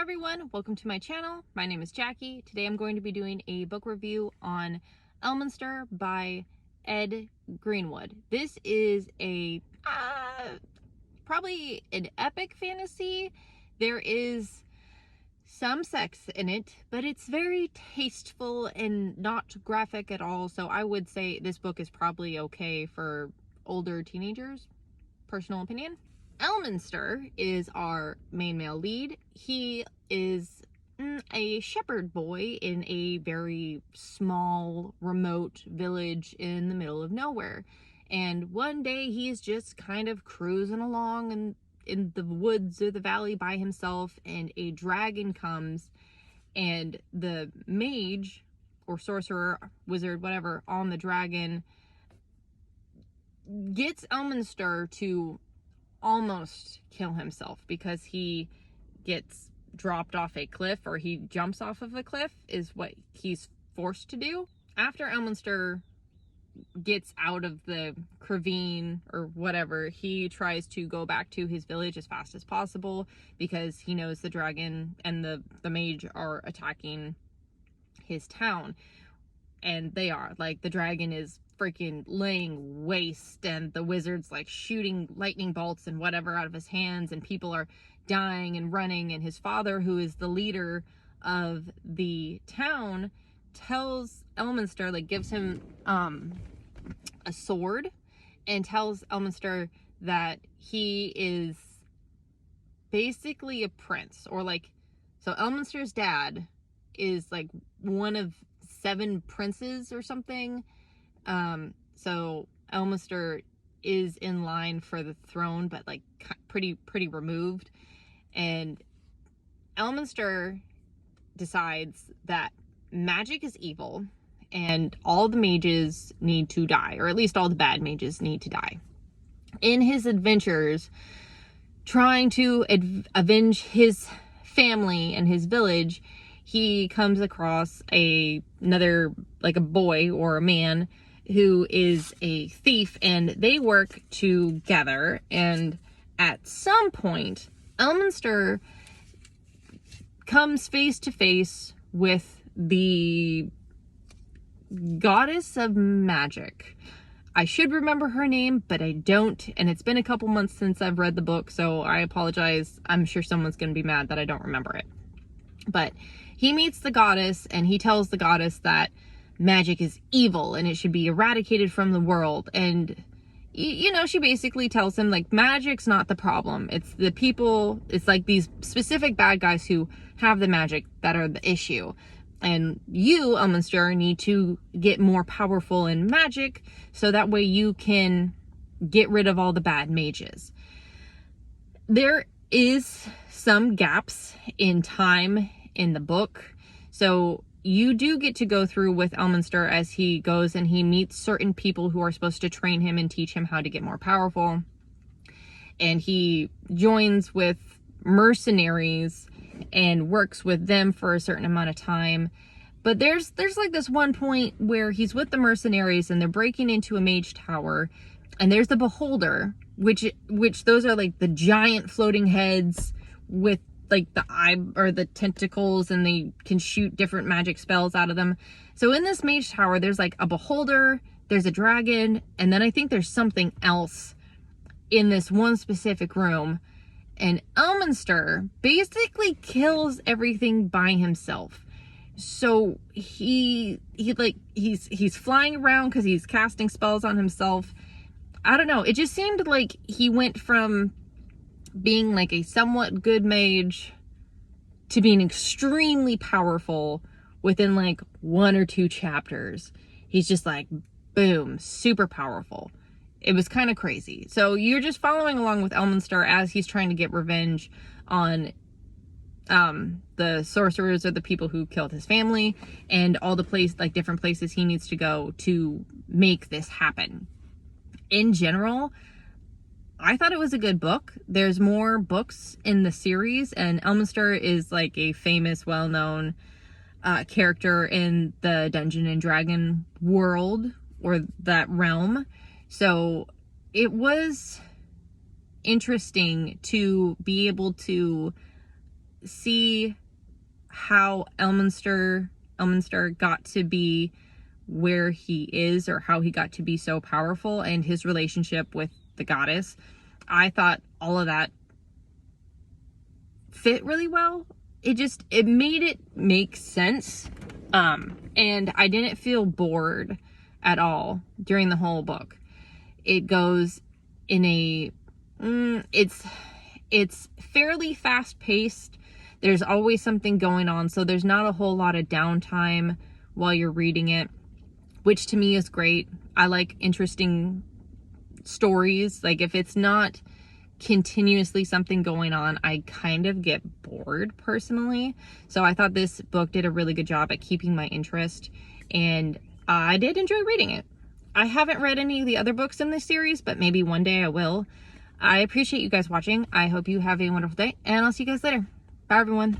everyone, welcome to my channel. My name is Jackie. Today I'm going to be doing a book review on Elminster by Ed Greenwood. This is a probably an epic fantasy. There is some sex in it, but it's very tasteful and not graphic at all. So I would say this book is probably okay for older teenagers. Personal opinion. Elminster is our main male lead. He is a shepherd boy in a very small, remote village in the middle of nowhere. And one day he's just kind of cruising along in the woods or the valley by himself, and a dragon comes, and the mage or sorcerer, wizard, whatever, on the dragon gets Elminster to almost kill himself because he gets dropped off a cliff, or he jumps off of a cliff is what he's forced to do. After Elminster gets out of the ravine or whatever, he tries to go back to his village as fast as possible because he knows the dragon and the mage are attacking his town. And they are, like, the dragon is freaking laying waste, and the wizard's like shooting lightning bolts and whatever out of his hands, and people are dying and running. And his father, who is the leader of the town, tells Elminster, like, gives him a sword and tells Elminster that he is basically a prince, or like, so Elminster's dad is like one of 7 princes or something. So Elminster is in line for the throne, but like pretty removed. And Elminster decides that magic is evil and all the mages need to die, or at least all the bad mages need to die. In his adventures trying to avenge his family and his village, he comes across another, like a boy or a man who is a thief, and they work together. And at some point, Elminster comes face to face with the goddess of magic. I should remember her name, but I don't, and it's been a couple months since I've read the book, so I apologize. I'm sure someone's going to be mad that I don't remember it. But he meets the goddess, and he tells the goddess that magic is evil and it should be eradicated from the world. And you know, she basically tells him, like, magic's not the problem, it's the people, it's like these specific bad guys who have the magic that are the issue. And you, Elminster, need to get more powerful in magic so that way you can get rid of all the bad mages. There is some gaps in time in the book, so you do get to go through with Elminster as he goes, and he meets certain people who are supposed to train him and teach him how to get more powerful. And he joins with mercenaries and works with them for a certain amount of time. But there's like this one point where he's with the mercenaries and they're breaking into a mage tower, and there's the beholder, which those are like the giant floating heads with like the eye or the tentacles, and they can shoot different magic spells out of them. So in this mage tower, there's like a beholder, there's a dragon, and then I think there's something else in this one specific room. And Elminster basically kills everything by himself. So he's flying around because he's casting spells on himself. I don't know, it just seemed like he went from being like a somewhat good mage to being extremely powerful within like 1 or 2 chapters. He's just like, boom, super powerful. It was kind of crazy. So you're just following along with Elminster as he's trying to get revenge on the sorcerers, or the people who killed his family, and all the different places he needs to go to make this happen. In general, I thought it was a good book. There's more books in the series, and Elminster is like a famous, well-known character in the Dungeon and Dragon world, or that realm. So it was interesting to be able to see how Elminster got to be where he is, or how he got to be so powerful, and his relationship with the goddess. I thought all of that fit really well. It made it make sense. And I didn't feel bored at all during the whole book. It goes in a, it's fairly fast paced. There's always something going on, so there's not a whole lot of downtime while you're reading it, which to me is great. I like interesting stories. Like, if it's not continuously something going on, I kind of get bored personally. So I thought this book did a really good job at keeping my interest, and I did enjoy reading it. I haven't read any of the other books in this series, but maybe one day I will. I appreciate you guys watching. I hope you have a wonderful day, and I'll see you guys later. Bye, everyone.